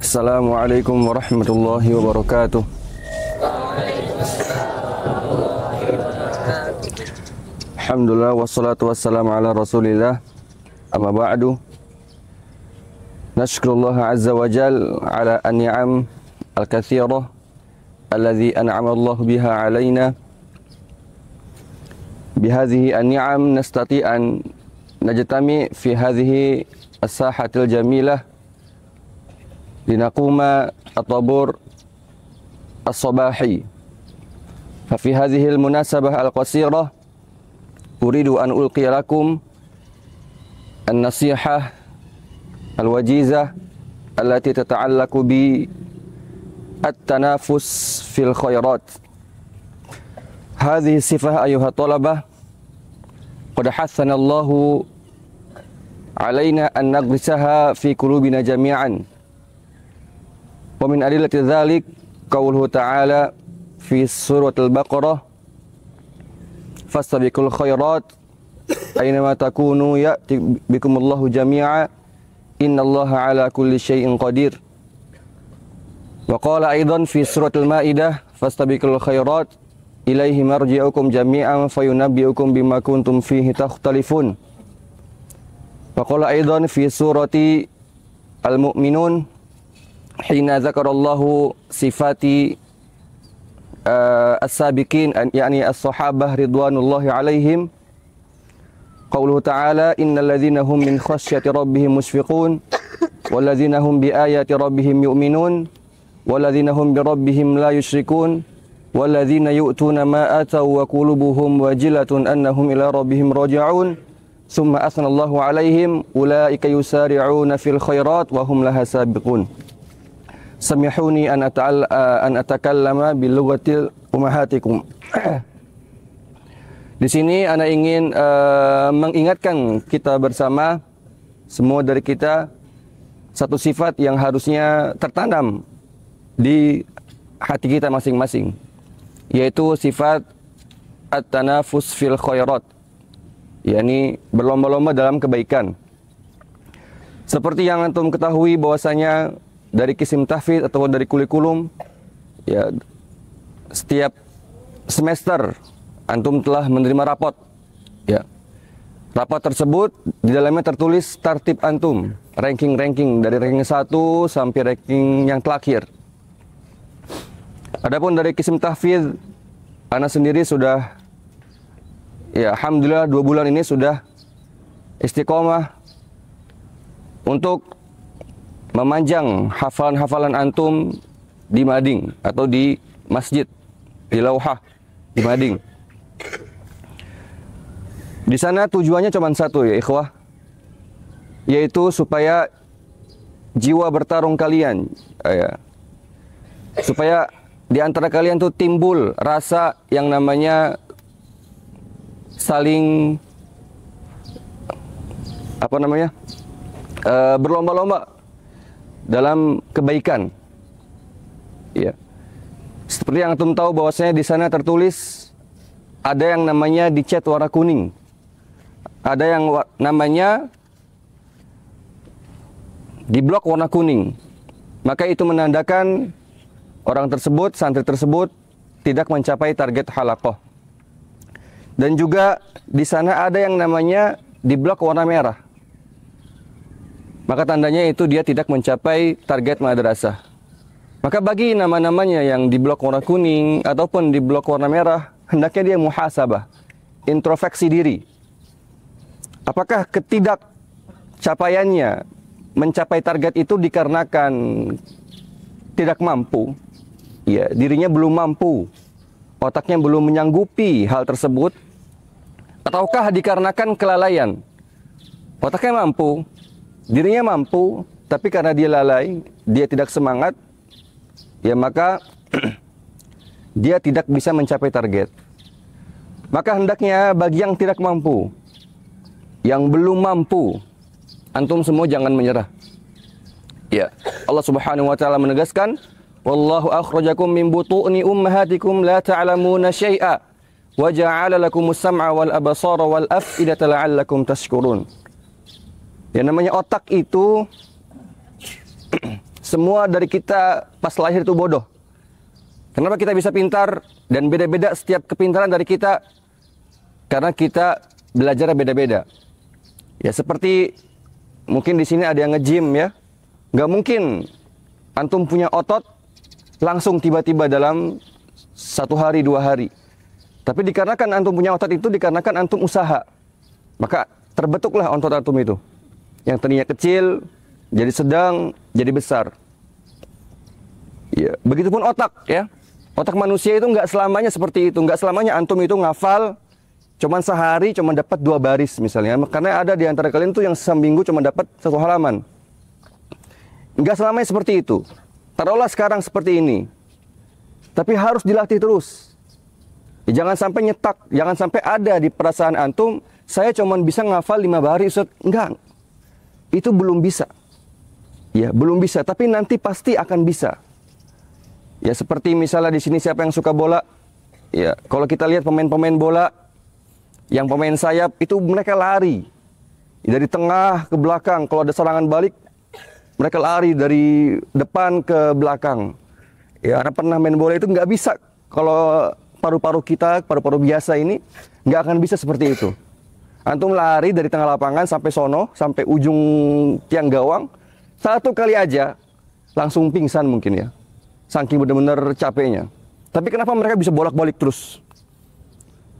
Assalamualaikum warahmatullahi wabarakatuh. Alhamdulillah wassalatu wassalamu ala Rasulillah. Amma ba'du. Nashkurullah azza wa jal ala an-ni'am al-kathirah alladhi an'ama Allah biha alaina. Bihadhihi an-ni'am nastati' an najtami fi hadhihi as-sahatil jamilah linaquma at-tabur as-sabahi. Fa fi hadhihi al-munasabah al-qasirah uridu an ulqiya lakum an-nasihah al-wajizah allati tata'allaqu bi at-tanafus fil khairat. Hadhihi sifah ayuha talabah qad hathana Allahu alaina an nagrisaha fi qulubina jami'an. Wa min adillati dzalik qauluhu ta'ala fi suratul Baqarah fastabiqul khairat aynama takunu ya'ti bikumullahu jami'a innallaha ala kulli syai'in qadir. Wa qala aidan fi suratul Maidah fastabiqul khairat ilaihi marji'ukum jami'an fayunabbi'ukum bima kuntum fihi takhtalifun. Wa qala aidan fi surati Al-Mu'minun hina zakarallahu sifati as-sabiqin yani as-sahabah ridwanullahi alaihim qauluhu ta'ala innal ladzina hum min khasyati rabbihim mushfiqun wal ladzina hum bi ayati rabbihim yu'minun wal ladzina hum bi rabbihim la yusyrikun wal ladzina yu'tuna ma ataw wa qulubuhum wajilatun annahum ila rabbihim raji'un thumma asnallahu alaihim ulaika yusari'una fil khairat wa hum laha sabiqun. Samihuni an atakallama bil lughatil ummahatikum. Di sini ana ingin mengingatkan kita bersama, semua dari kita, satu sifat yang harusnya tertanam di hati kita masing-masing, yaitu sifat at-tanafus fil khairat, yakni berlomba-lomba dalam kebaikan. Seperti yang antum ketahui bahwasanya dari kisim tahfidz atau dari kurikulum, ya, setiap semester antum telah menerima rapot. Ya. Rapot tersebut di dalamnya tertulis tartib antum, ranking dari ranking 1 sampai ranking yang terakhir. Adapun dari kisim tahfidz, ana sendiri sudah, ya alhamdulillah 2 bulan ini sudah istiqomah untuk memanjang hafalan-hafalan antum di mading atau di masjid, di lauhah di mading. Di sana tujuannya cuma satu ya ikhwah, yaitu supaya jiwa bertarung kalian, ya, supaya di antara kalian tuh timbul rasa yang namanya saling berlomba-lomba dalam kebaikan. Ya. Seperti yang antum tahu bahwasanya di sana tertulis ada yang namanya dicat warna kuning. Ada yang namanya diblok warna kuning. Maka itu menandakan orang tersebut, santri tersebut tidak mencapai target halaqah. Dan juga di sana ada yang namanya diblok warna merah. Maka tandanya itu dia tidak mencapai target madrasah. Maka bagi nama-namanya yang di blok warna kuning ataupun di blok warna merah, hendaknya dia muhasabah, introspeksi diri. Apakah ketidakcapaiannya mencapai target itu dikarenakan tidak mampu? Ya, dirinya belum mampu, otaknya belum menyanggupi hal tersebut, ataukah dikarenakan kelalaian? Otaknya mampu, dirinya mampu, tapi karena dia lalai, dia tidak semangat, ya maka dia tidak bisa mencapai target. Maka hendaknya bagi yang tidak mampu, yang belum mampu, antum semua jangan menyerah. Ya, Allah Subhanahu wa taala menegaskan, "Wallahu akhrajakum min butu'ni ummahatikum la ta'lamuna syai'a wa ja'ala lakumus sam'a wal absara wal af'idata la'allakum tashkurun." Yang namanya otak itu semua dari kita pas lahir itu bodoh. Kenapa kita bisa pintar dan beda-beda setiap kepintaran dari kita? Karena kita belajar beda-beda. Ya seperti mungkin di sini ada yang nge-gym ya. Nggak mungkin antum punya otot langsung tiba-tiba dalam 1 hari 2 hari. Tapi dikarenakan antum punya otot itu dikarenakan antum usaha. Maka terbentuklah otot antum itu. Yang tadinya kecil jadi sedang, jadi besar. Ya, begitupun otak ya. Otak manusia itu nggak selamanya seperti itu. Nggak selamanya antum itu ngafal cuman sehari cuma dapat 2 baris misalnya. Karena ada di antara kalian tuh yang seminggu cuma dapat 1 halaman. Nggak selamanya seperti itu. Taruhlah sekarang seperti ini. Tapi harus dilatih terus. Ya, jangan sampai nyetak, jangan sampai ada di perasaan antum, saya cuma bisa ngafal 5 baris. Enggak. Itu belum bisa. Ya, belum bisa, tapi nanti pasti akan bisa. Ya, seperti misalnya di sini siapa yang suka bola? Ya, kalau kita lihat pemain-pemain bola, yang pemain sayap itu mereka lari dari tengah ke belakang. Kalau ada serangan balik, mereka lari dari depan ke belakang. Ya, karena pernah main bola itu nggak bisa. Kalau paru-paru kita, paru-paru biasa ini, nggak akan bisa seperti itu. Antum lari dari tengah lapangan sampai sono, sampai ujung tiang gawang, 1 kali aja, langsung pingsan mungkin ya. Saking benar-benar capeknya. Tapi kenapa mereka bisa bolak-balik terus?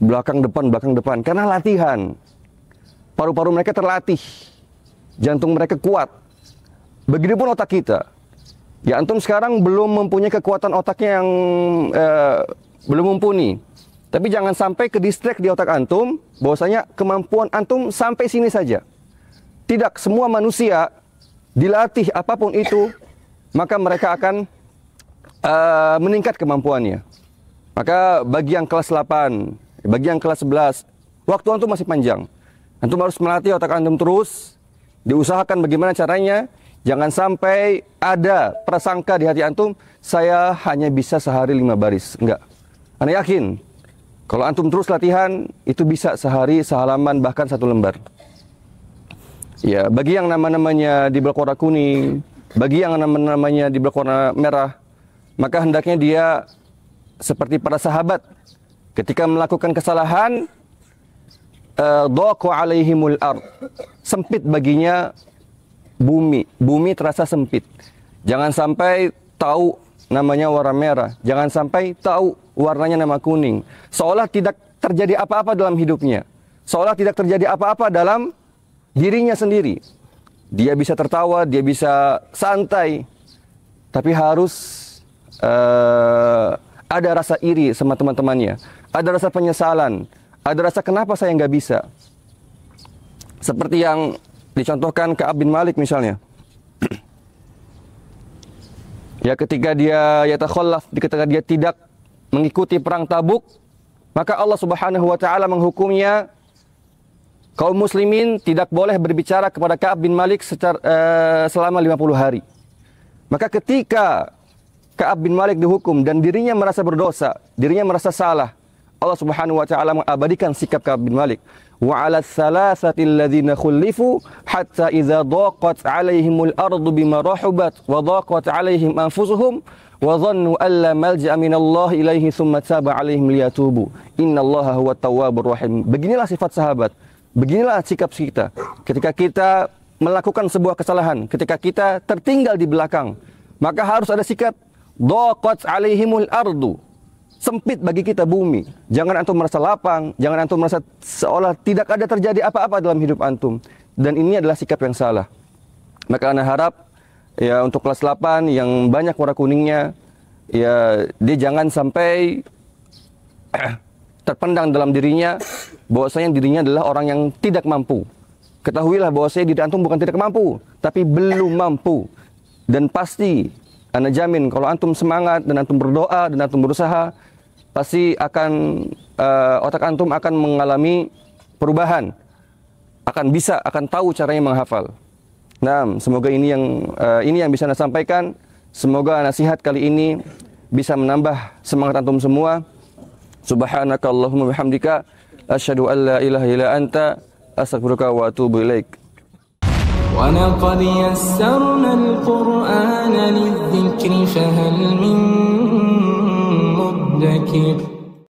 Belakang depan, karena latihan. Paru-paru mereka terlatih. Jantung mereka kuat. Begitupun otak kita. Ya, antum sekarang belum mempunyai kekuatan otaknya yang belum mumpuni. Tapi jangan sampai ke distract di otak antum, bahwasanya kemampuan antum sampai sini saja. Tidak semua manusia dilatih apapun itu, maka mereka akan meningkat kemampuannya. Maka bagi yang kelas 8, bagi yang kelas 11, waktu antum masih panjang. Antum harus melatih otak antum terus, diusahakan bagaimana caranya. Jangan sampai ada prasangka di hati antum, saya hanya bisa sehari 5 baris. Enggak. Anda yakin, kalau antum terus latihan, itu bisa sehari, sehalaman, bahkan 1 lembar. Ya, bagi yang nama-namanya di belakang warna kuning, bagi yang nama-namanya di belakang warna merah, maka hendaknya dia seperti para sahabat. Ketika melakukan kesalahan, dhaqa alaihimul ard. Sempit baginya bumi terasa sempit. Jangan sampai tahu namanya warna merah, jangan sampai tahu warnanya nama kuning. Seolah tidak terjadi apa-apa dalam hidupnya. Seolah tidak terjadi apa-apa dalam dirinya sendiri. Dia bisa tertawa, dia bisa santai. Tapi harus ada rasa iri sama teman-temannya. Ada rasa penyesalan. Ada rasa kenapa saya nggak bisa. Seperti yang dicontohkan Ka'ab bin Malik misalnya. Ya, ketika dia yatakhallaf, ketika dia tidak mengikuti perang Tabuk, maka Allah Subhanahu wa taala menghukumnya kaum muslimin tidak boleh berbicara kepada Ka'ab bin Malik selama 50 hari. Maka ketika Ka'ab bin Malik dihukum dan dirinya merasa berdosa, dirinya merasa salah, Allah Subhanahu wa taala mengabadikan sikap Ka'ab bin Malik. Wa 'ala tsalatsati alladziina khulifu hatta idza dhaqat 'alaihimul ardu bima rahubat wa dhaqat 'alaihim anfusuhum wa dhannu an la malja'a minallahi ilaihi tsumma taba 'alaihim liyatubu. Innallaha huwat tawwabur rahim. Beginilah sifat sahabat. Beginilah sikap kita. Ketika kita melakukan sebuah kesalahan, ketika kita tertinggal di belakang, maka harus ada sikap dhaqat 'alaihimul ardu. Sempit bagi kita bumi. Jangan antum merasa lapang, jangan antum merasa seolah tidak ada terjadi apa-apa dalam hidup antum. Dan ini adalah sikap yang salah. Maka ana harap ya untuk kelas 8 yang banyak warna kuningnya, ya dia jangan sampai terpendang dalam dirinya bahwasanya dirinya adalah orang yang tidak mampu. Ketahuilah bahwasanya diri antum bukan tidak mampu, tapi belum mampu. Dan pasti ana jamin kalau antum semangat dan antum berdoa dan antum berusaha, pasti akan otak antum akan mengalami perubahan, akan tahu caranya menghafal. Nah, semoga ini yang bisa saya sampaikan. Semoga nasihat kali ini bisa menambah semangat antum semua. Subhanakallahumma bihamdika asyhadu an la ilaha illa anta astaghfiruka wa atubu ilaik. ولقد يسرنا القرآن للذكر فهل من مدكر